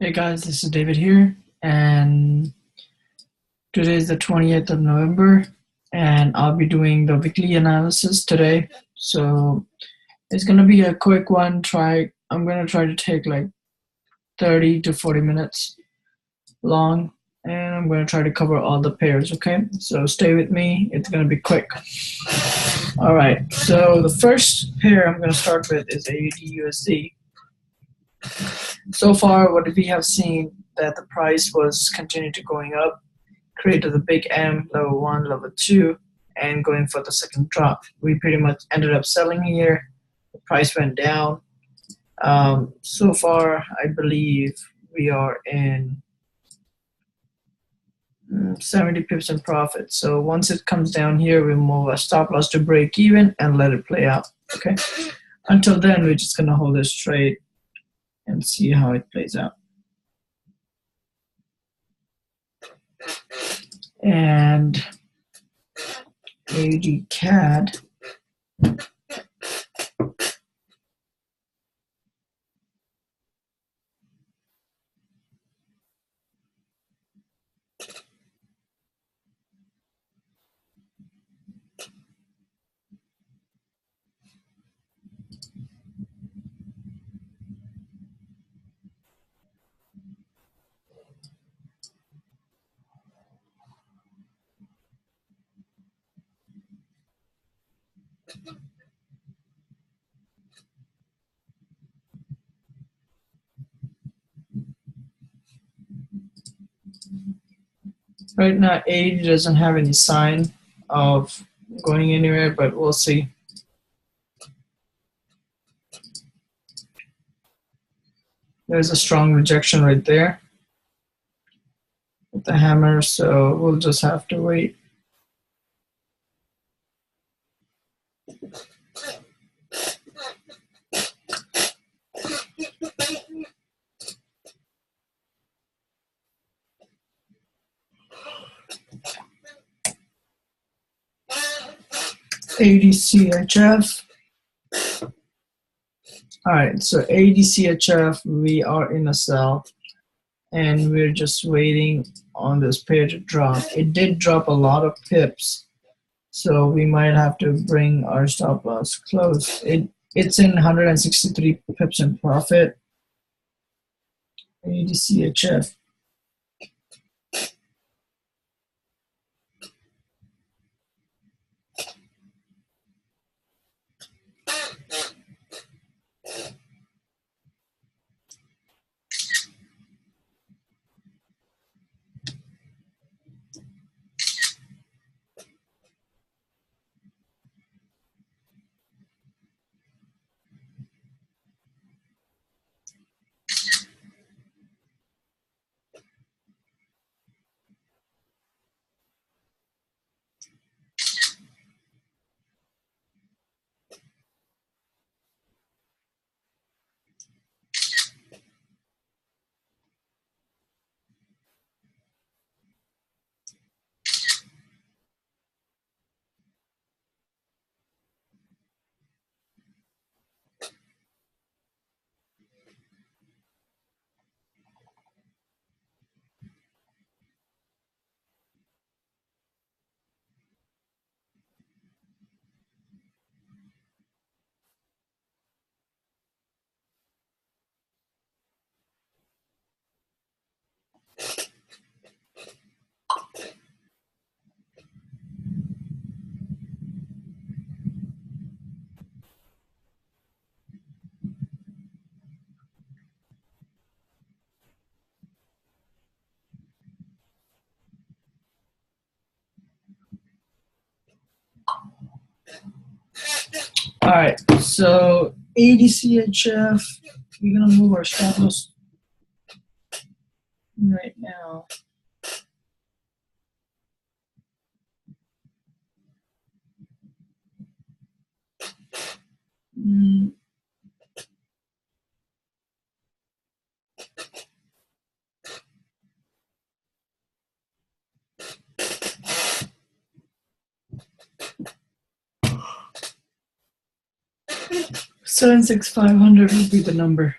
Hey guys, this is David here, and today is the 20th of November, and I'll be doing the weekly analysis today. So it's gonna be a quick one. I'm gonna try to take like 30 to 40 minutes long, and I'm gonna try to cover all the pairs. Okay, so stay with me. It's gonna be quick. All right. So the first pair I'm gonna start with is AUD/USD. So far, what we have seen that the price was continuing to going up, created the big M, level 1, level 2, and going for the second drop. We pretty much ended up selling here. The price went down. So far, I believe we are in 70 pips in profit. So once it comes down here, we move a stop loss to break even and let it play out. Okay. Until then, we're just gonna hold this trade and see how it plays out. And AUD CAD. Right now, AUD doesn't have any sign of going anywhere, but we'll see. There's a strong rejection right there with the hammer, so we'll just have to wait. AUD/CHF. All right, so AUD/CHF, we are in a sell, and we're just waiting on this pair to drop. It did drop a lot of pips, so we might have to bring our stop loss close. It's in 163 pips in profit. AUD/CHF. All right, so AUD/CHF, we're gonna move our stop loss right now. Mm. $76500 would be the number.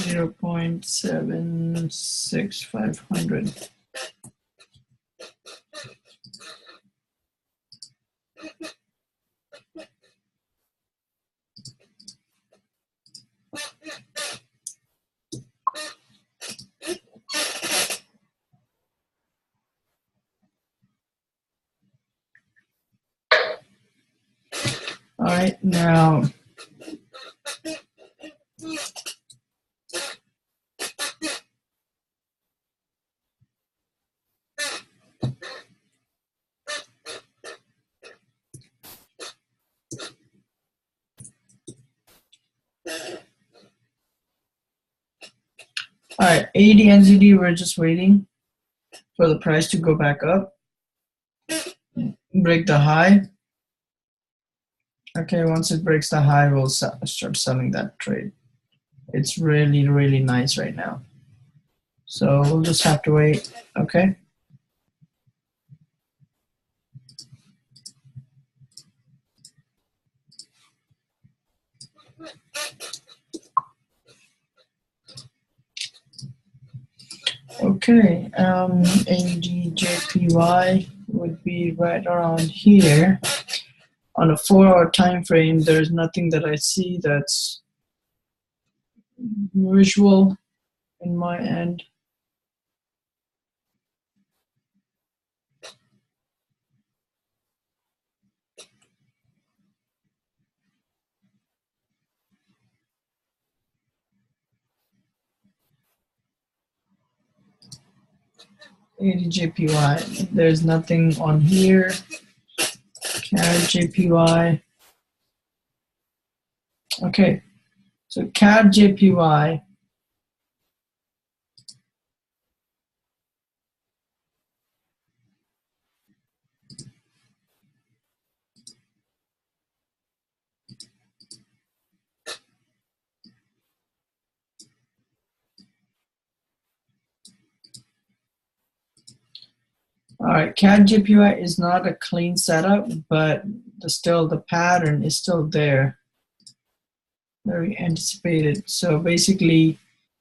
0.76500. All right, now all right, ADNZD, we're just waiting for the price to go back up, break the high. Okay, once it breaks the high, we'll start selling that trade. It's really, really nice right now. So we'll just have to wait, okay? Okay, ADJPY would be right around here. On a 4-hour time frame, there's nothing that I see that's visual in my end. ADJPY, there's nothing on here. CAD-JPY. Okay, so CAD-JPY. All right, CAD-JPY is not a clean setup, but still the pattern is still there. Very anticipated. So basically,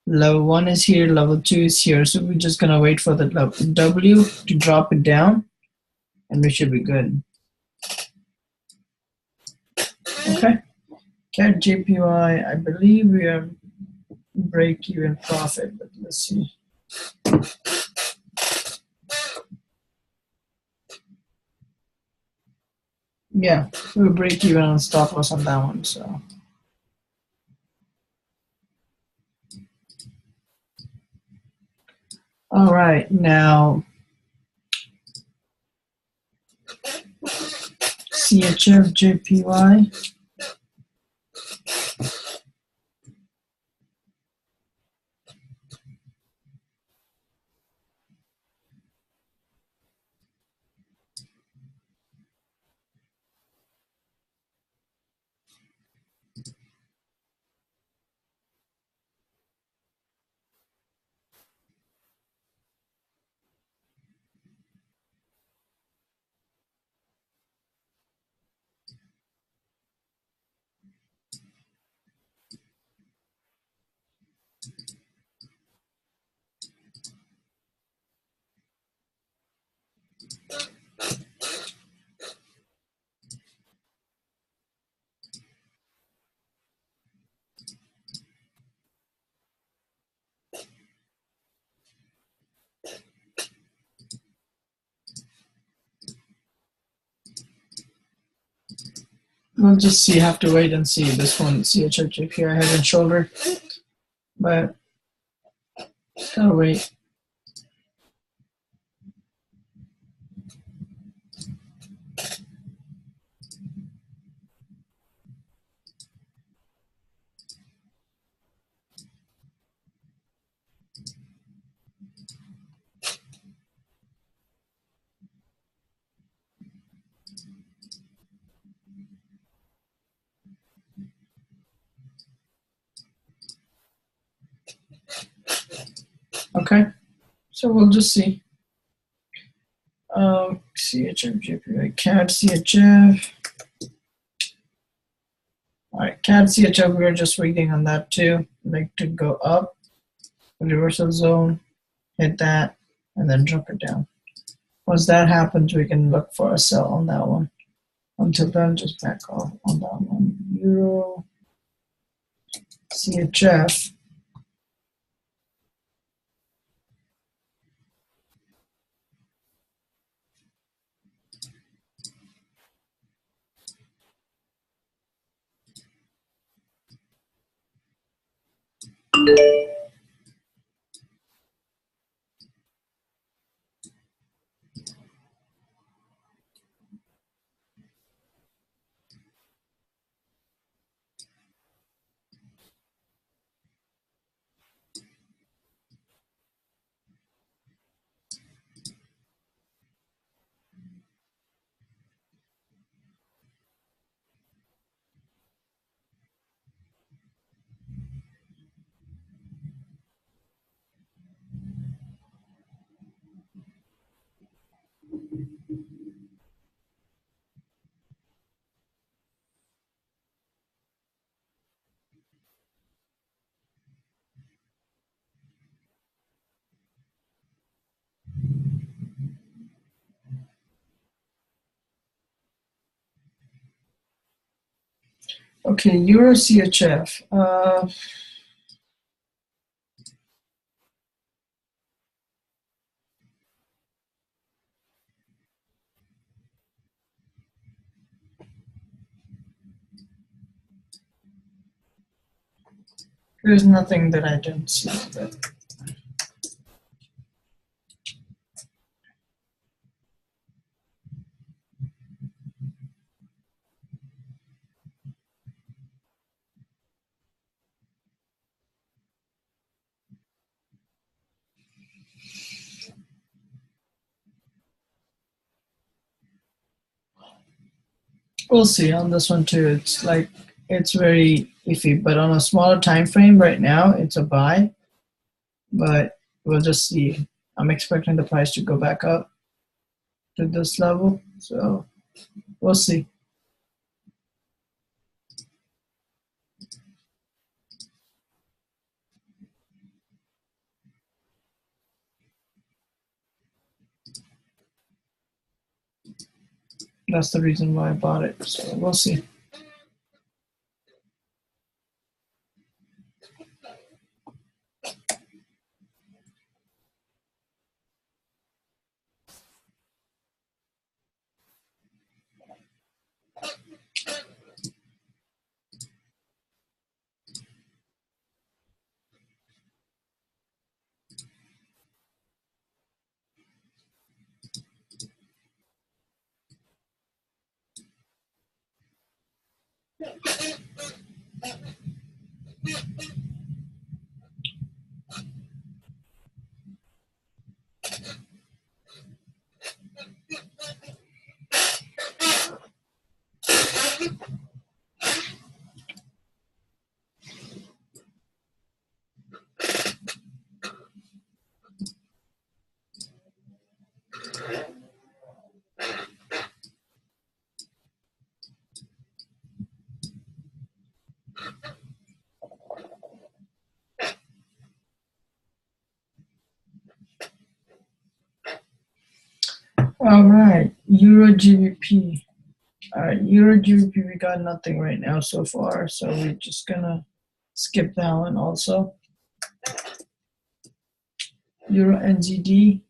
level 1 is here, level 2 is here. So we're just gonna wait for the W to drop it down, and we should be good. Okay, CAD-JPY, I believe we are break-even profit, but let's see. Yeah, we'll break even on stop loss on that one. So all right, now CHF-JPY. We'll just see, have to wait and see. This one, CHF-JPY, head and shoulder, but gotta wait. Okay, so we'll just see. CHF-JPY, CAD-CHF. All right, CAD-CHF, we're just waiting on that too, like to go up. reversal zone, hit that, and then drop it down. Once that happens, we can look for a sell on that one. Until then, just back off on that one. Euro, CHF. Okay, Euro CHF. There's nothing that I didn't see. But we'll see on this one too. It's very iffy, but on a smaller time frame right now, it's a buy. But we'll just see. I'm expecting the price to go back up to this level, so we'll see. That's the reason why I bought it. So we'll see. All right, Euro GBP. All right, Euro GBP, we got nothing right now so far, so we're just gonna skip that one also. Euro NZD.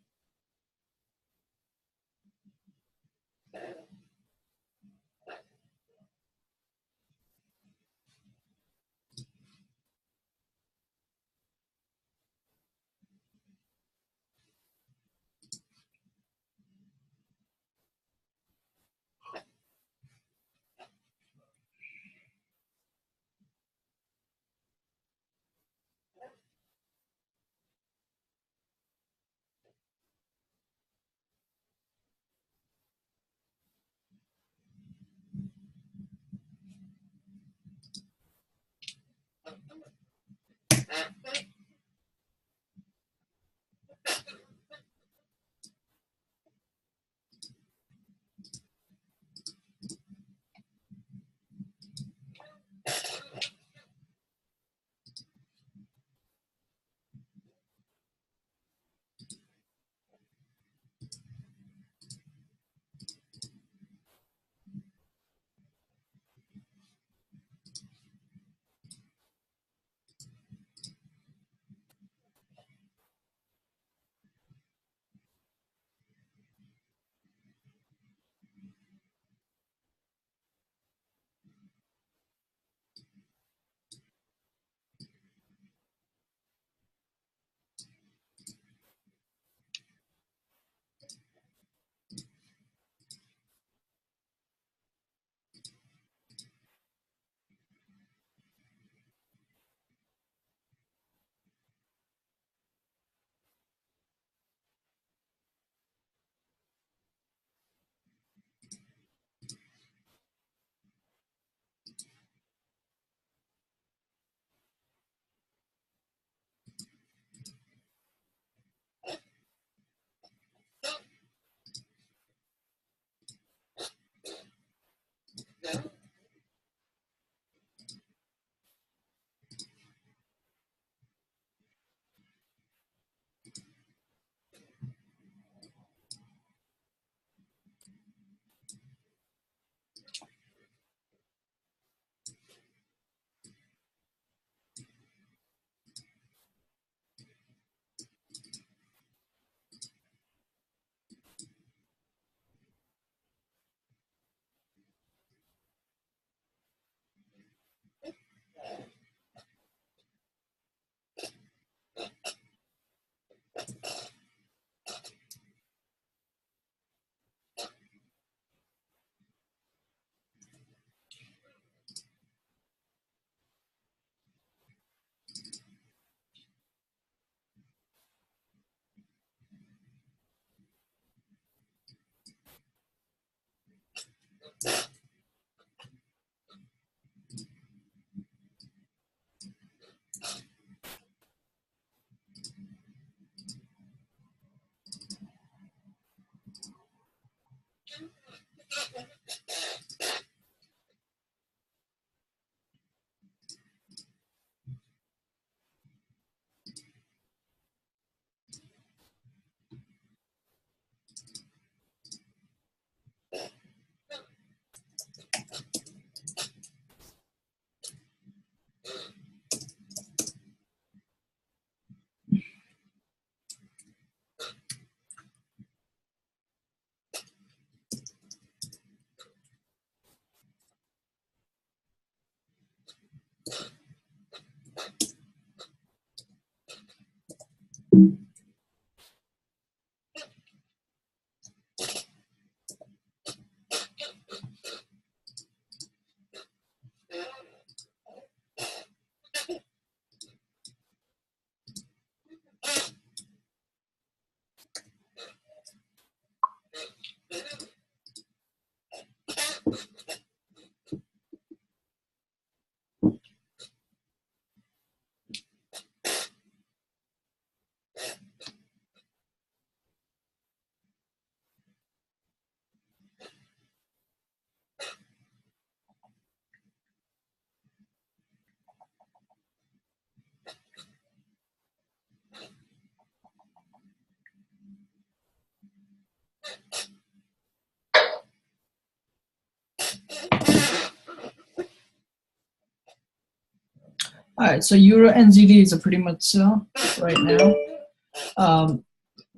All right, so Euro NZD is a pretty much sell right now.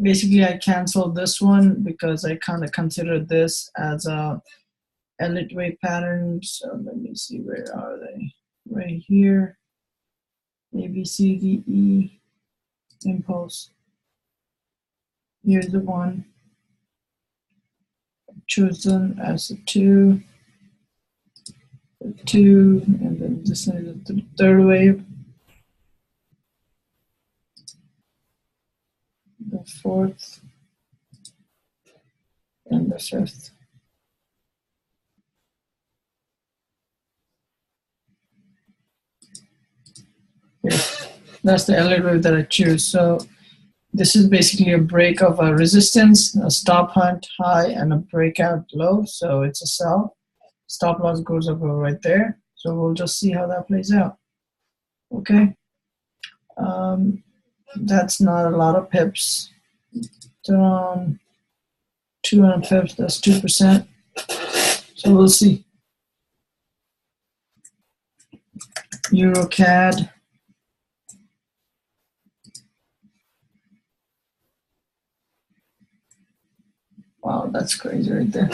Basically, I canceled this one because I kind of considered this as a Elliott wave pattern. So let me see, where are they? Right here. A, B, C, D, E, impulse. Here's the one. Chosen as a 2, and then this is the third wave. The fourth, and the fifth. Here. That's the Elliott wave that I choose. So this is basically a break of a resistance, a stop hunt high, and a breakout low. So it's a sell. Stop loss goes up right there. So we'll just see how that plays out. Okay. That's not a lot of pips. 200 pips, that's 2%. So we'll see. EuroCAD. Wow, that's crazy right there.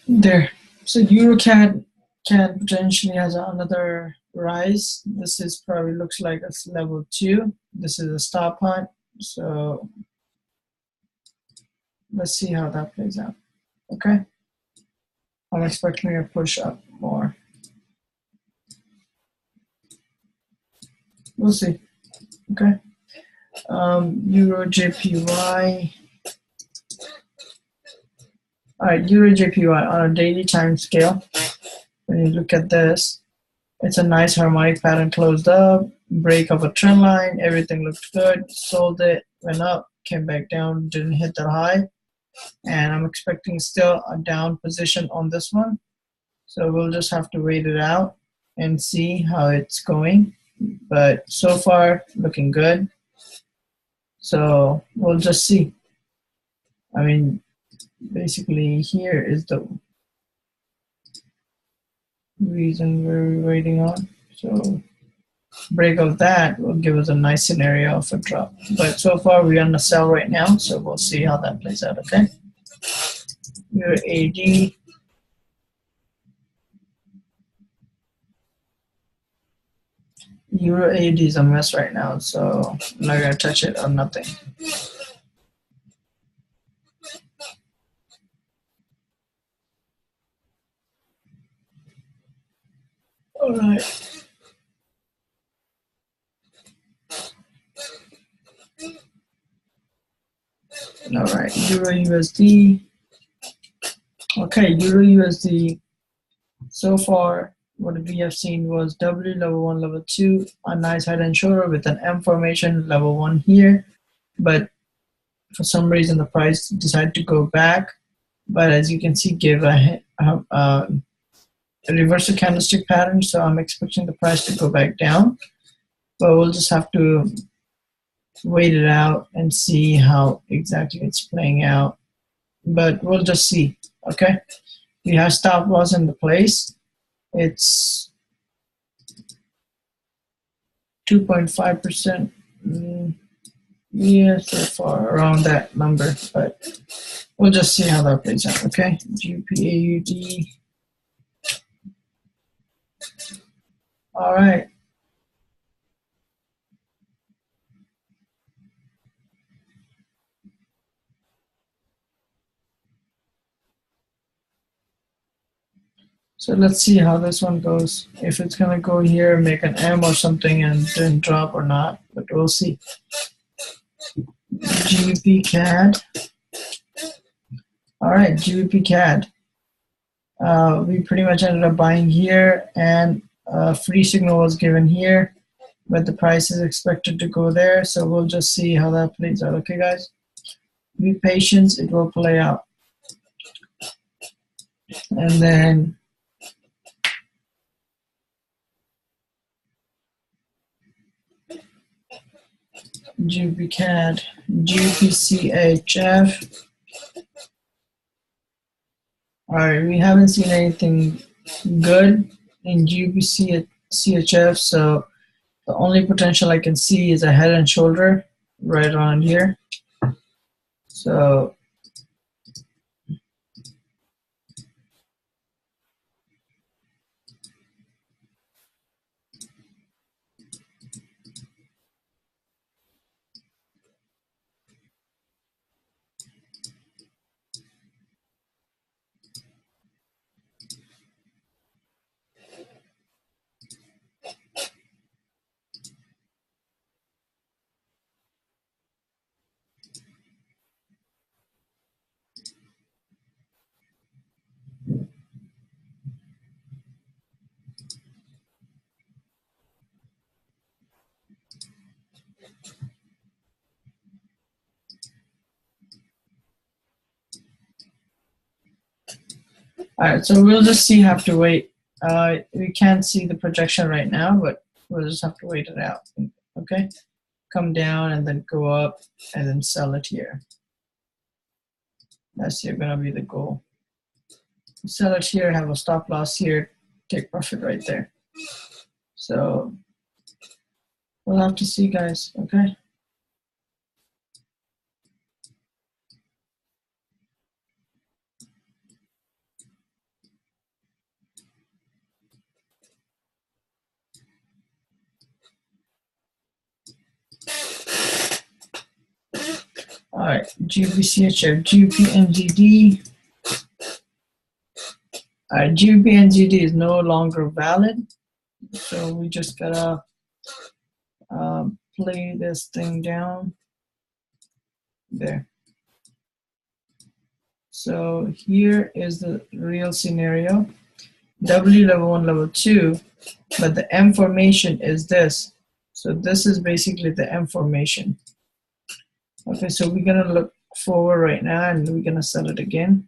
There. So EuroCAD potentially has another rise. This is probably looks like it's level 2. This is a stop hunt. So let's see how that plays out. Okay. I'm expecting a push up more. We'll see. Okay. Euro JPY. All right, Euro JPY on a daily time scale. When you look at this, it's a nice harmonic pattern, closed up, break of a trend line, everything looked good, sold it, went up, came back down, didn't hit that high, and I'm expecting still a down position on this one. So we'll just have to wait it out and see how it's going. But so far, looking good. So we'll just see. I mean, basically here is the reason we're waiting on. So break of that will give us a nice scenario of a drop. But so far we're on the sell right now, so we'll see how that plays out, okay? Your AD. Euro AD is a mess right now, so I'm not gonna touch it or nothing. All right. All right, Euro USD. Okay, Euro USD. So far, what we have seen was W, level 1, level 2, a nice head and shoulder with an M formation, level 1 here. But for some reason, the price decided to go back. But as you can see, give a reversal candlestick pattern. So I'm expecting the price to go back down. But we'll just have to wait it out and see how exactly it's playing out. But we'll just see, okay? We have stop loss in the place. It's 2.5%. Yeah, so far around that number, but we'll just see how that plays out, okay? GPAUD. All right. So let's see how this one goes. If it's gonna go here, make an M or something and then drop or not, but we'll see. GBP CAD. All right, GBP CAD. We pretty much ended up buying here, and a free signal was given here, but the price is expected to go there, so we'll just see how that plays out. Okay, guys? be patient, it will play out. And then GPCAD, GPCHF. All right, we haven't seen anything good in GPCHF, so the only potential I can see is a head and shoulder right around here. So all right, so we'll just see, have to wait. We can't see the projection right now, but we'll just have to wait it out. Okay, come down and then go up and then sell it here. That's gonna be the goal. Sell it here, have a stop loss here, take profit right there. So we'll have to see, guys. Okay. All right, GBCHF, GPNGD. All right, GPNGD is no longer valid, so we just gotta play this thing down there. So here is the real scenario. W level 1, level 2, but the M formation is this. So this is basically the M formation. Okay, so we're gonna look forward right now and we're gonna sell it again.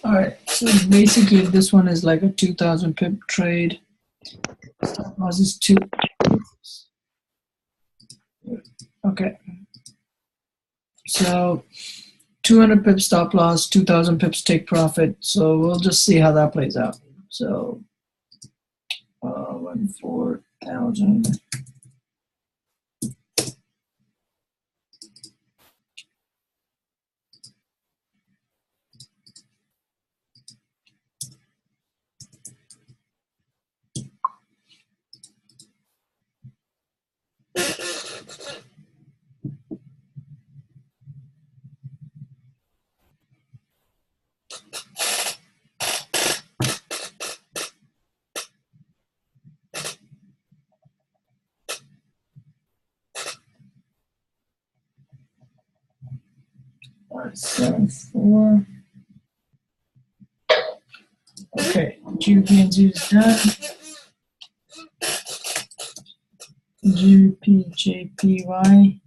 All right, so basically this one is like a 2000 pip trade. Stop loss is 2. Okay, so 200 pips stop loss, 2000 pips take profit. So we'll just see how that plays out. So 4,000. Five, 7, 4. Okay, GBPNZ is done. GBPJPY.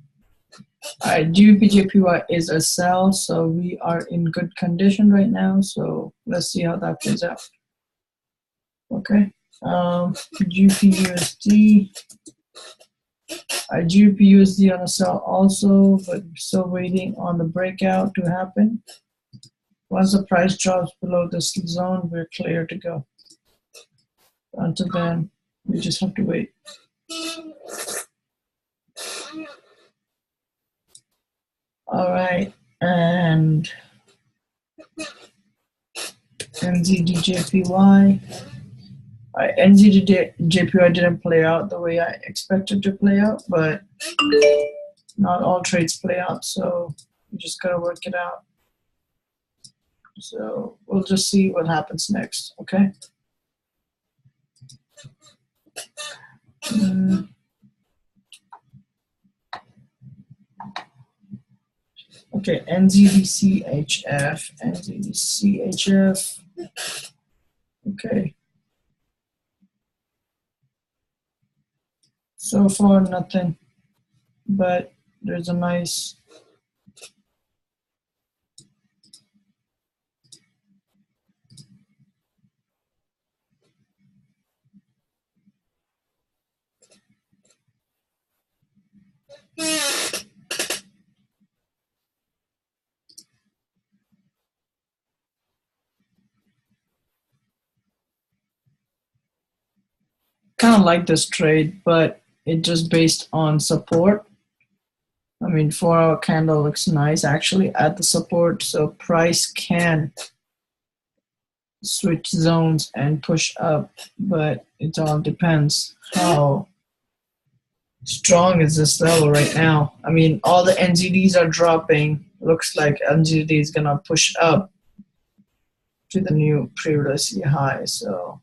Alright, GBPJPY is a sell, so we are in good condition right now. So let's see how that plays out. Okay, GBPUSD. GBPUSD on a sell also, but still waiting on the breakout to happen. Once the price drops below this zone, we're clear to go. Until then, we just have to wait. All right, and NZDJPY. NZDJPY didn't play out the way I expected to play out, but not all trades play out, so you just gotta work it out. So we'll just see what happens next, okay? Okay, NZDCHF, NZDCHF. Okay. So far, nothing, but there's a nice kind of like this trade, but it just based on support. I mean, 4-hour candle looks nice actually at the support, so price can switch zones and push up, but it all depends how strong is this level right now. I mean, all the NZDs are dropping. Looks like NZD is gonna push up to the new previous high. So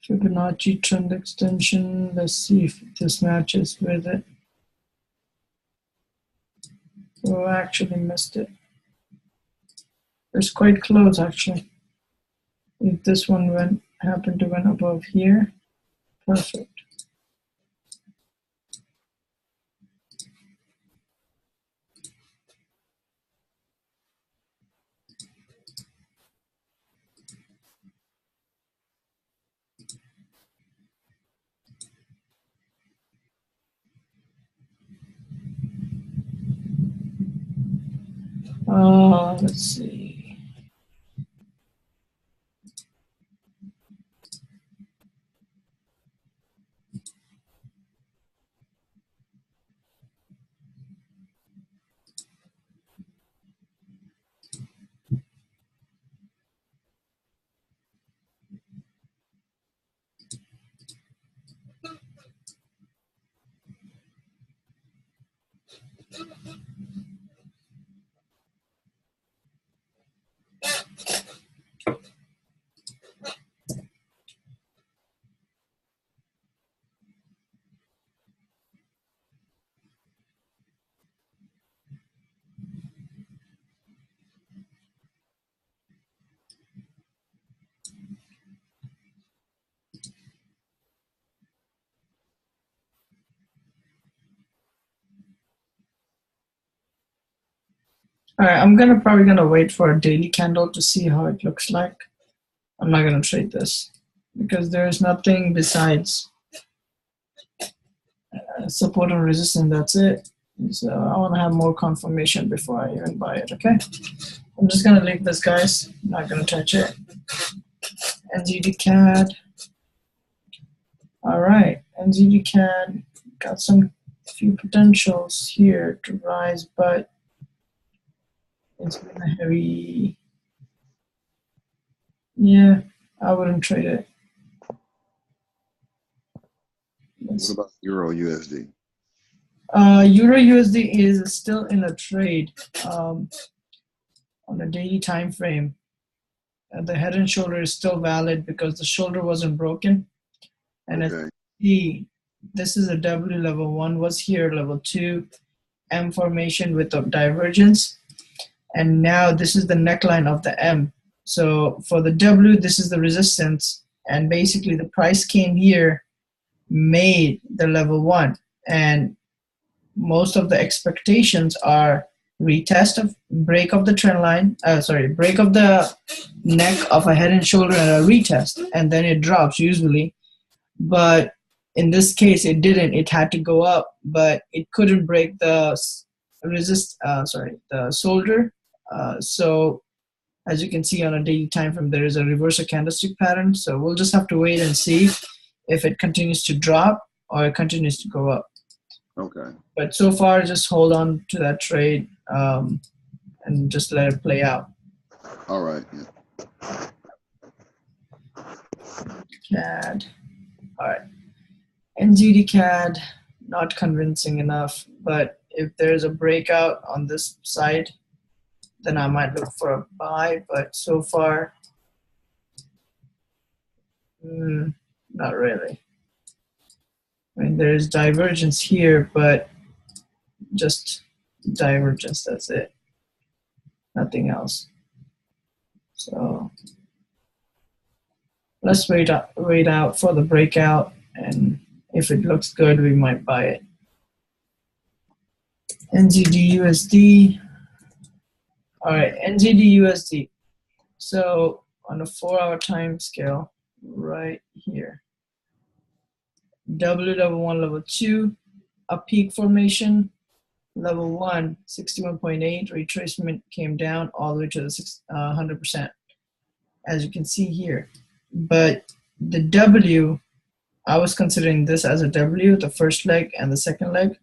Fibonacci trend extension. Let's see if this matches with it. Oh, I actually missed it. It's quite close actually. If this one happened to went above here, perfect. Let's see. All right, I'm probably gonna wait for a daily candle to see how it looks like. I'm not gonna trade this because there's nothing besides support and resistance. That's it. So I want to have more confirmation before I even buy it. Okay, I'm just gonna leave this, guys. I'm not gonna touch it. NZD CAD. All right, NZD CAD got some few potentials here to rise, but it's been a heavy. Yeah, I wouldn't trade it. What about Euro USD? Euro USD is still in a trade on a daily time frame. The head and shoulder is still valid because the shoulder wasn't broken. And Okay. this is a W. Level 1 was here, level 2, M formation with a divergence. And now this is the neckline of the M. So for the W, this is the resistance. And basically the price came here, made the level 1. And most of the expectations are retest of break of the trend line, break of the neck of a head and shoulder and a retest, and then it drops usually. But in this case, it didn't. It had to go up, but it couldn't break the the shoulder. So as you can see on a daily time frame, there is a reversal candlestick pattern. So we'll just have to wait and see if it continues to drop or it continues to go up. Okay. But so far, just hold on to that trade and just let it play out. All right. CAD. All right. NZD CAD, not convincing enough. But if there's a breakout on this side, then I might look for a buy. But so far, not really. I mean, there's divergence here, but just divergence, that's it. Nothing else. So let's wait out for the breakout, and if it looks good, we might buy it. NZD USD. All right, NZD USD. So on a 4-hour time scale, right here, W level 1, level 2, a peak formation. Level 1, 61.8, retracement came down all the way to the 100%, as you can see here. But the W, I was considering this as a W, the first leg and the second leg.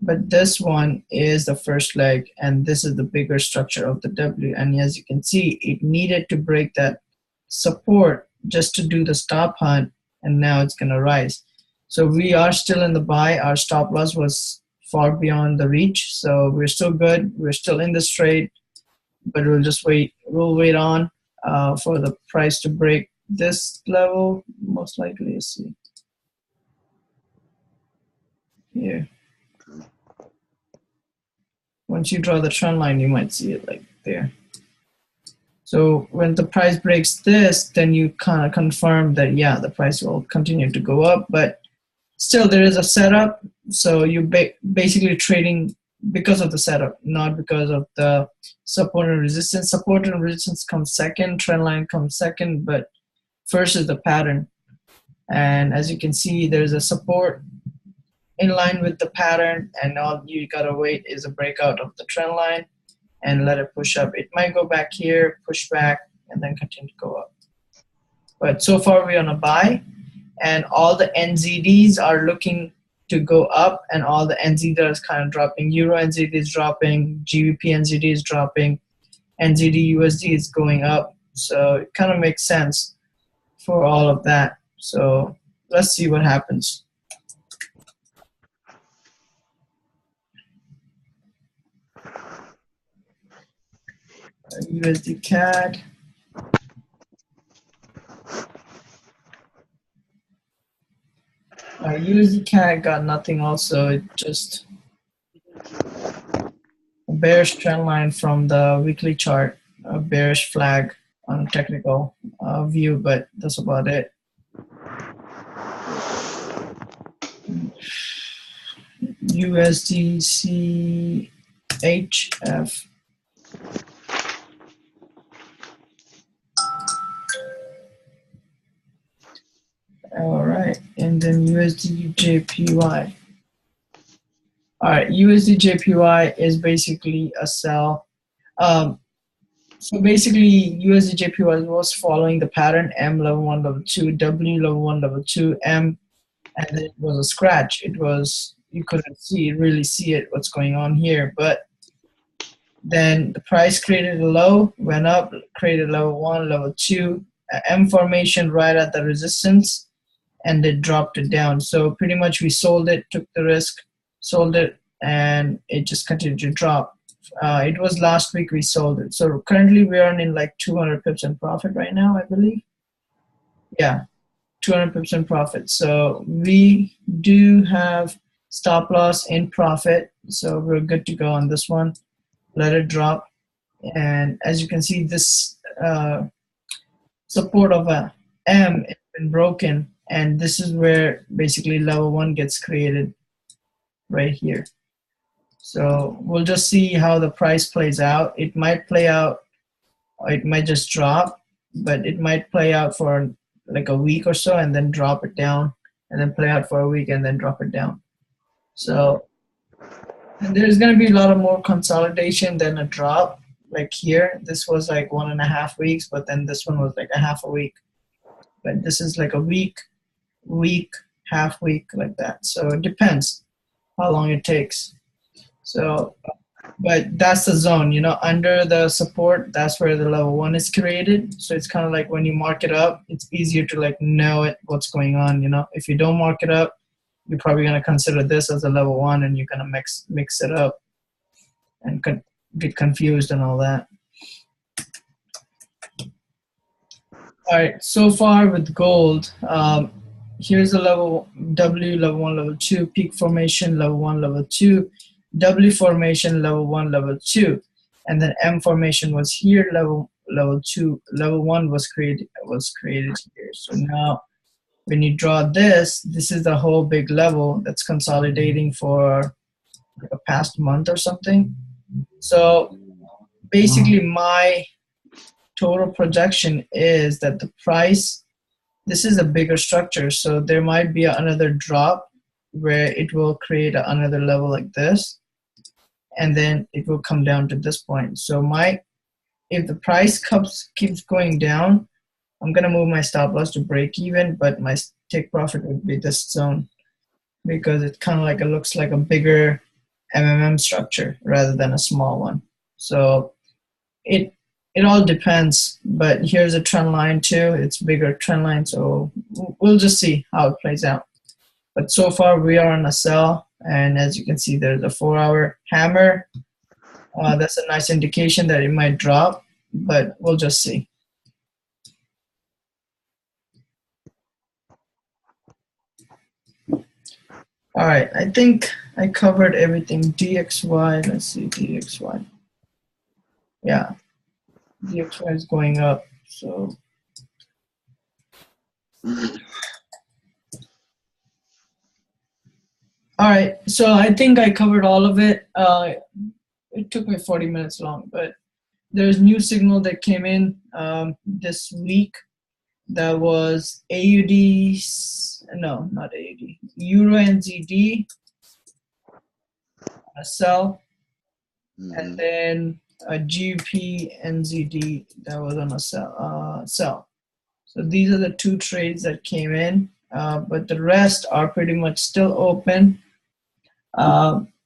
But this one is the first leg, and this is the bigger structure of the W. And as you can see, it needed to break that support just to do the stop hunt, and now it's going to rise. So we are still in the buy. Our stop loss was far beyond the reach, so we're still good. We're still in this trade, but we'll just wait. We'll wait on for the price to break this level, most likely. Let's see here. Once you draw the trend line, you might see it like there. So when the price breaks this, then you kind of confirm that, yeah, the price will continue to go up, but still there is a setup. So you basically trading because of the setup, not because of the support and resistance. Support and resistance comes second, trend line comes second, but first is the pattern. And as you can see, there's a support in line with the pattern, and all you gotta wait is a breakout of the trend line and let it push up. It might go back here, push back, and then continue to go up. But so far we're on a buy, and all the NZDs are looking to go up, and all the NZD is kind of dropping. Euro NZD is dropping, GBP NZD is dropping, NZD USD is going up. So it kind of makes sense for all of that. So let's see what happens. USD CAD. USD CAD got nothing also. It just a bearish trend line from the weekly chart, a bearish flag on technical view, but that's about it. USD CHF. All right, and then USD JPY. All right, USD JPY is basically a sell. So basically, USD JPY was following the pattern M level 1, level 2, W level 1, level 2, M, and then it was a scratch. It was, you couldn't really see it, what's going on here, but then the price created a low, went up, created level 1, level 2, M formation right at the resistance, and it dropped it down. So pretty much we sold it, took the risk, sold it, and it just continued to drop. It was last week we sold it. So currently we're earning like 200 pips in profit right now, I believe. Yeah, 200 pips in profit. So we do have stop loss in profit. So we're good to go on this one. Let it drop. And as you can see, this support of a M has been broken. And this is where basically level 1 gets created right here. So we'll just see how the price plays out. It might play out, or it might just drop, but it might play out for like a week or so and then drop it down, and then play out for a week and then drop it down. So there's going to be a lot of more consolidation than a drop. Like here, this was like 1.5 weeks, but then this one was like a half a week. But this is like a week, half week, like that. So it depends how long it takes. So, but that's the zone, you know, under the support, that's where the level 1 is created. So it's kind of like when you mark it up, it's easier to like know what's going on, you know. If you don't mark it up, you're probably going to consider this as a level 1, and you're going to mix it up and get confused and all that. All right, so far with gold, here's the level W, level 1, level 2, peak formation, level 1, level 2, W formation, level 1, level 2, and then M formation was here, level 2, level 1 was created here. So now when you draw this is the whole big level that's consolidating for like a past month or something. So basically my total projection is that the price, this is a bigger structure, so there might be another drop where it will create another level like this, and then it will come down to this point. So if the price keeps going down, I'm gonna move my stop loss to break even, but my take profit would be this zone, because it kind of like, it looks like a bigger MMM structure rather than a small one. So it all depends, but here's a trend line too. It's bigger trend line, so we'll just see how it plays out. But so far we are on a sell, and as you can see, there's a 4-hour hammer. That's a nice indication that it might drop, but we'll just see. All right, I think I covered everything. DXY, let's see, DXY. Yeah, DXY is going up, so. All right, so I think I covered all of it. It took me 40 minutes long, but there's new signal that came in this week. That was AUD, no, not AUD, Euro NZD, a sell, and then a GBP NZD that was on a sell. So these are the 2 trades that came in, but the rest are pretty much still open. AUD,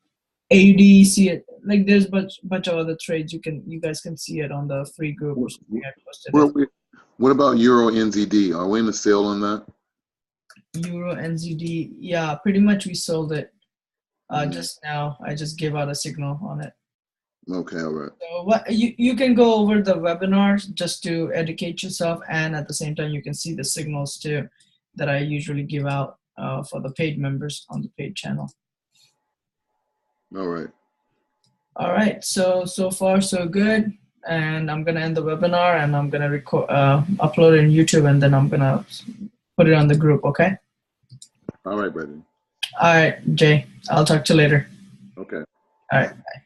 like there's bunch of other trades. You guys can see it on the free group or something I posted. What about Euro NZD? Are we in the sale on that? Euro NZD, yeah, pretty much we sold it just now. I just gave out a signal on it. Okay, all right. So what you can go over the webinars just to educate yourself, and at the same time you can see the signals too that I usually give out for the paid members on the paid channel. All right. All right, so far so good, and I'm gonna end the webinar, and I'm gonna record, upload it on YouTube, and then I'm gonna put it on the group. Okay. All right, brother. All right, Jay. I'll talk to you later. Okay. All right. Bye.